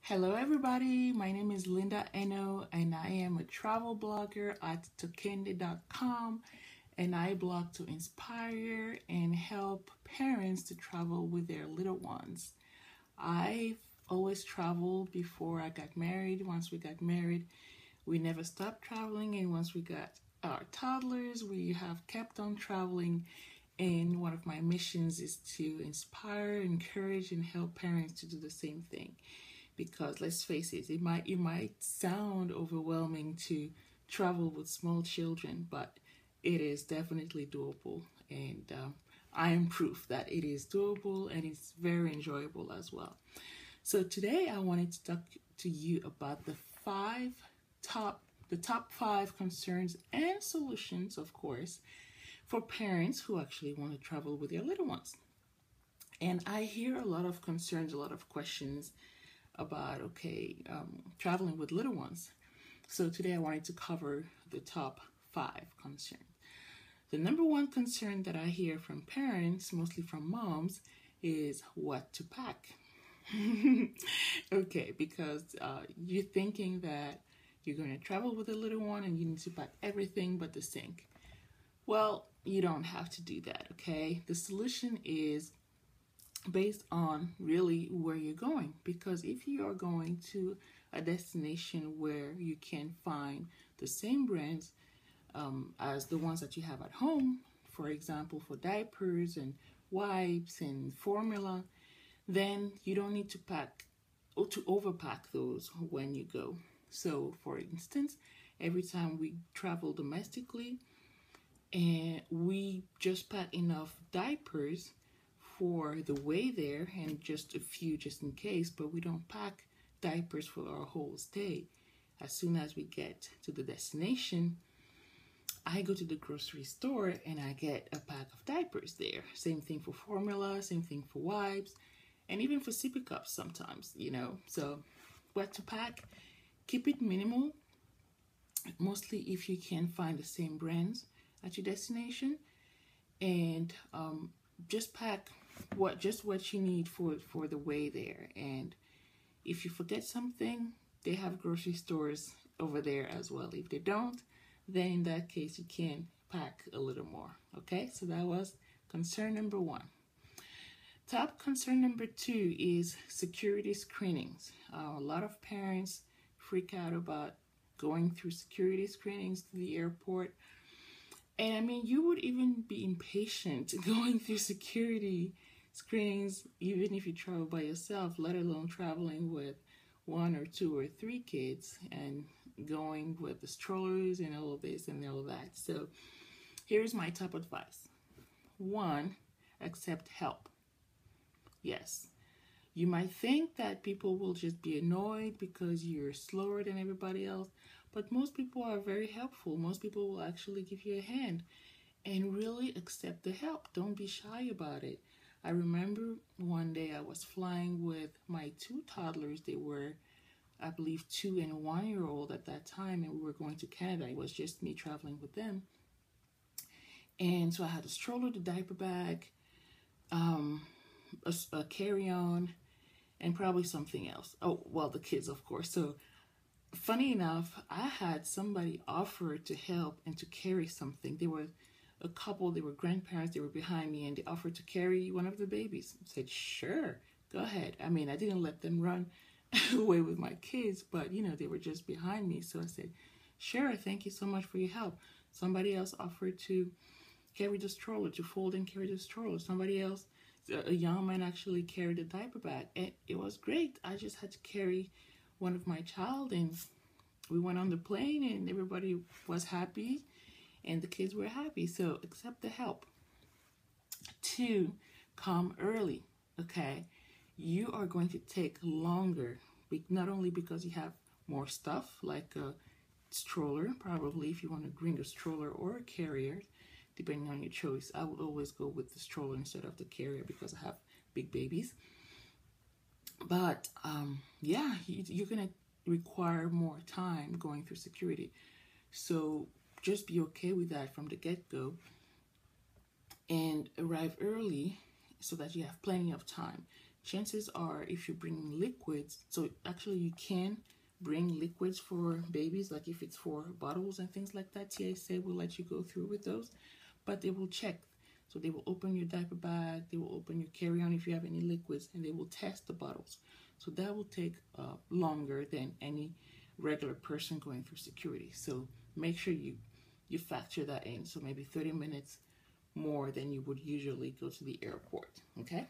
Hello, everybody. My name is Linda Eno, and I am a travel blogger at tokende.com. And I blog to inspire and help parents to travel with their little ones. I've always traveled before I got married. Once we got married, we never stopped traveling. And once we got our toddlers, we have kept on traveling. And one of my missions is to inspire, encourage, and help parents to do the same thing, because let's face it, it might sound overwhelming to travel with small children, but it is definitely doable. And I am proof that it is doable and it's very enjoyable as well. So today I wanted to talk to you about the top five concerns and solutions, of course, for parents who actually want to travel with their little ones. And I hear a lot of concerns, a lot of questions about traveling with little ones. So today I wanted to cover the top five concerns. The number one concern that I hear from parents, mostly from moms, is what to pack. Okay, because you're thinking that you're going to travel with a little one and you need to pack everything but the sink. Well, you don't have to do that, okay? The solution is based on really where you're going, because if you are going to a destination where you can find the same brands as the ones that you have at home, for example, for diapers and wipes and formula, then you don't need to pack or to overpack those when you go. So for instance, every time we travel domestically, and we just pack enough diapers for the way there and just a few just in case, but we don't pack diapers for our whole stay. As soon as we get to the destination, I go to the grocery store and I get a pack of diapers there. Same thing for formula, same thing for wipes, and even for sippy cups sometimes, So what to pack, keep it minimal, mostly if you can find the same brands at your destination, and just pack what you need for the way there. And if you forget something, they have grocery stores over there as well. If they don't, then in that case you can pack a little more. Okay, so that was concern number one. Top concern number two is security screenings. A lot of parents freak out about going through security screenings to the airport. And I mean, you would even be impatient going through security screenings, even if you travel by yourself, let alone traveling with one or two or three kids and going with the strollers and all of this and all of that. So here's my top advice. One, accept help. Yes, you might think that people will just be annoyed because you're slower than everybody else, but most people are very helpful. Most people will actually give you a hand, and really accept the help. Don't be shy about it. I remember one day I was flying with my two toddlers. They were, I believe, 2 and 1 year old at that time, and we were going to Canada. It was just me traveling with them. And so I had a stroller, the diaper bag, a carry-on, and probably something else. Oh, well, the kids, of course. So funny enough, I had somebody offer to help and to carry something. They were a couple, they were grandparents, they were behind me, and they offered to carry one of the babies. I said, sure, go ahead. I mean, I didn't let them run away with my kids, but they were just behind me. So I said, sure, thank you so much for your help. Somebody else offered to carry the stroller, to fold and carry the stroller. Somebody else, a young man, actually carried a diaper bag, and it was great. I just had to carry one of my child, and we went on the plane, and everybody was happy, and the kids were happy. So accept the help. 2, come early. Okay, you are going to take longer, not only because you have more stuff like a stroller, probably if you want to bring a stroller or a carrier, depending on your choice. I would always go with the stroller instead of the carrier because I have big babies. But yeah, you're going to require more time going through security. So just be okay with that from the get-go, and arrive early so that you have plenty of time chances are if you're bringing liquids, so actually you can bring liquids for babies, like if it's for bottles and things like that, TSA will let you go through with those, but they will check. So they will open your diaper bag, they will open your carry-on if you have any liquids, and they will test the bottles. So that will take longer than any regular person going through security. So make sure you factor that in. So maybe 30 minutes more than you would usually go to the airport, okay?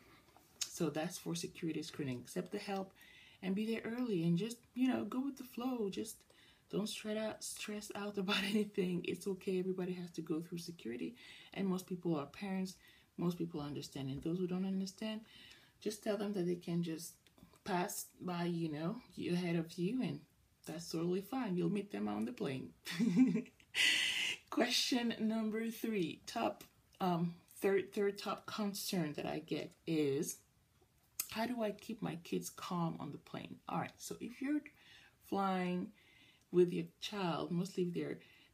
So that's for security screening. Accept the help and be there early and just, go with the flow. Just don't stress out about anything. It's okay. Everybody has to go through security, and most people are parents. Most people understand, and those who don't understand, just tell them that they can just pass by, you ahead of you, and that's totally fine. You'll meet them on the plane. Question number 3, third top concern that I get is, how do I keep my kids calm on the plane? All right, so if you're flying with your child, mostly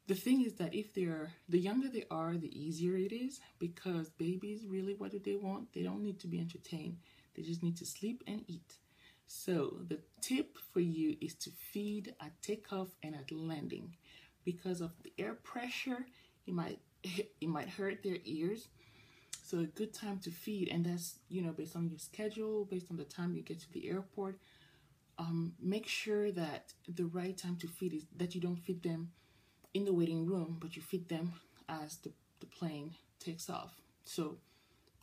the thing is that if the younger they are, the easier it is, because babies, really, what do they want? They don't need to be entertained. They just need to sleep and eat. So the tip for you is to feed at takeoff and at landing. Because of the air pressure, it might hurt their ears. So a good time to feed, and that's, based on your schedule, based on the time you get to the airport. Make sure that the right time to feed is that you don't feed them in the waiting room, but you feed them as the plane takes off. So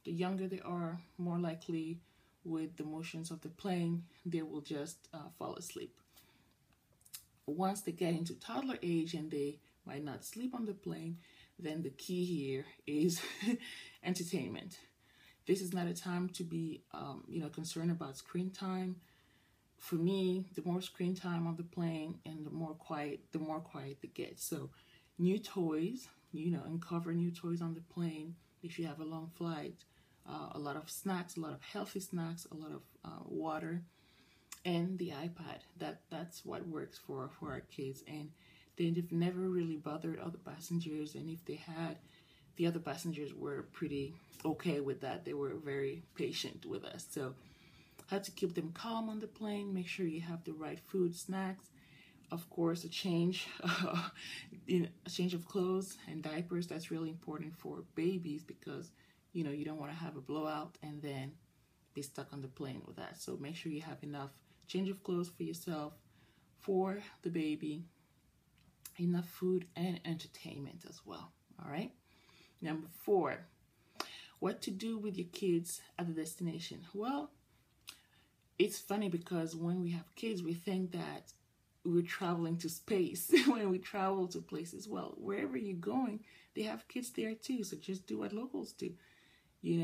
the younger they are, more likely with the motions of the plane, they will just fall asleep. Once they get into toddler age and they might not sleep on the plane, then the key here is entertainment. This is not a time to be, concerned about screen time. For me, the more screen time on the plane and the more quiet they get. So new toys, uncover new toys on the plane if you have a long flight. A lot of snacks, a lot of healthy snacks, a lot of water, and the iPad. That's what works for our kids. And they've never really bothered other passengers, and if they had, the other passengers were pretty okay with that. They were very patient with us. So how to keep them calm on the plane, make sure you have the right food, snacks, of course, a change of clothes and diapers. That's really important for babies because, you don't want to have a blowout and then be stuck on the plane with that. So make sure you have enough change of clothes for yourself, for the baby, enough food and entertainment as well. All right. Number 4, what to do with your kids at the destination. Well, it's funny because when we have kids, we think that we're traveling to space when we travel to places. Well, wherever you're going, they have kids there too. So just do what locals do. If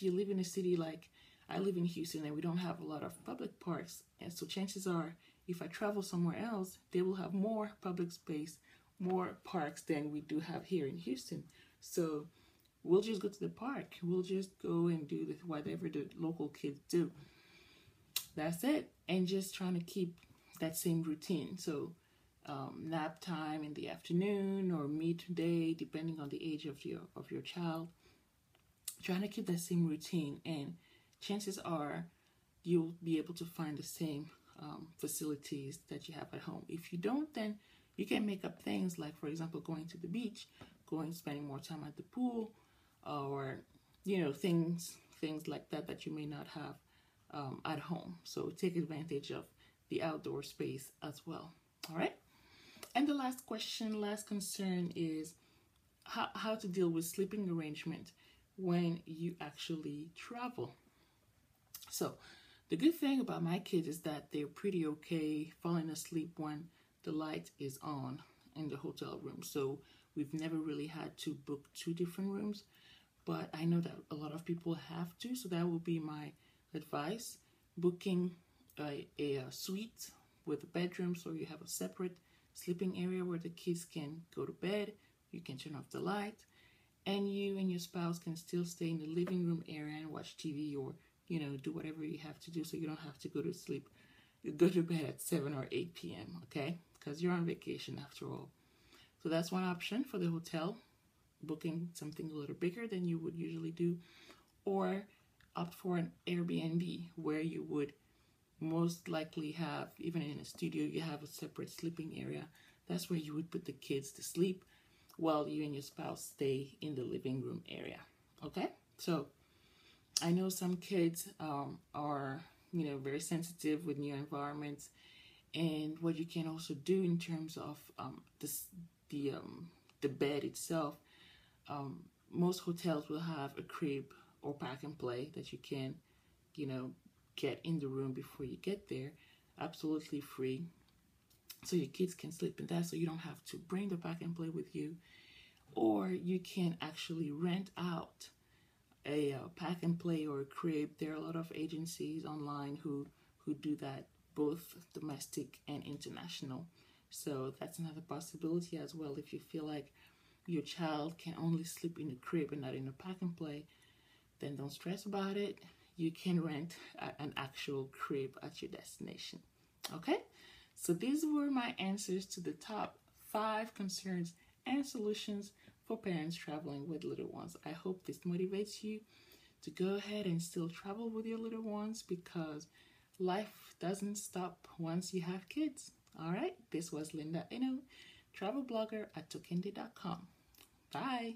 you live in a city like I live in Houston and we don't have a lot of public parks, and so chances are, if I travel somewhere else, they will have more public space, more parks than we do have here in Houston. So we'll just go to the park. We'll just go and do whatever the local kids do. That's it. And just trying to keep that same routine. So nap time in the afternoon or midday, depending on the age of your child. Trying to keep that same routine, and chances are you'll be able to find the same facilities that you have at home. If you don't, then you can make up things like, for example, going to the beach, spending more time at the pool, or things like that you may not have at home. So take advantage of the outdoor space as well. All right. And the last concern is how to deal with sleeping arrangement when you actually travel. So the good thing about my kids is that they're pretty okay falling asleep when the light is on in the hotel room. So we've never really had to book 2 different rooms, but I know that a lot of people have to. So that will be my advice: booking a suite with a bedroom, so you have a separate sleeping area where the kids can go to bed. You can turn off the light, and you and your spouse can still stay in the living room area and watch TV or do whatever you have to do, so you don't have to go to bed at 7 or 8 p.m. Okay, because you're on vacation after all. So that's one option for the hotel, booking something a little bigger than you would usually do, or opt for an Airbnb where you would most likely have, even in a studio, you have a separate sleeping area. That's where you would put the kids to sleep while you and your spouse stay in the living room area. Okay? So I know some kids are, very sensitive with new environments, and what you can also do in terms of the bed itself. Most hotels will have a crib or pack and play that you can, you know, get in the room before you get there, absolutely free. So your kids can sleep in that, so you don't have to bring the pack and play with you. Or you can actually rent out a pack and play or a crib. There are a lot of agencies online who do that, both domestic and international. So that's another possibility as well. If you feel like your child can only sleep in a crib and not in a pack and play, then don't stress about it. You can rent an actual crib at your destination. Okay? So these were my answers to the top 5 concerns and solutions for parents traveling with little ones. I hope this motivates you to go ahead and still travel with your little ones, because life doesn't stop once you have kids. All right, this was Linda Eno, travel blogger at tokende.com. Bye.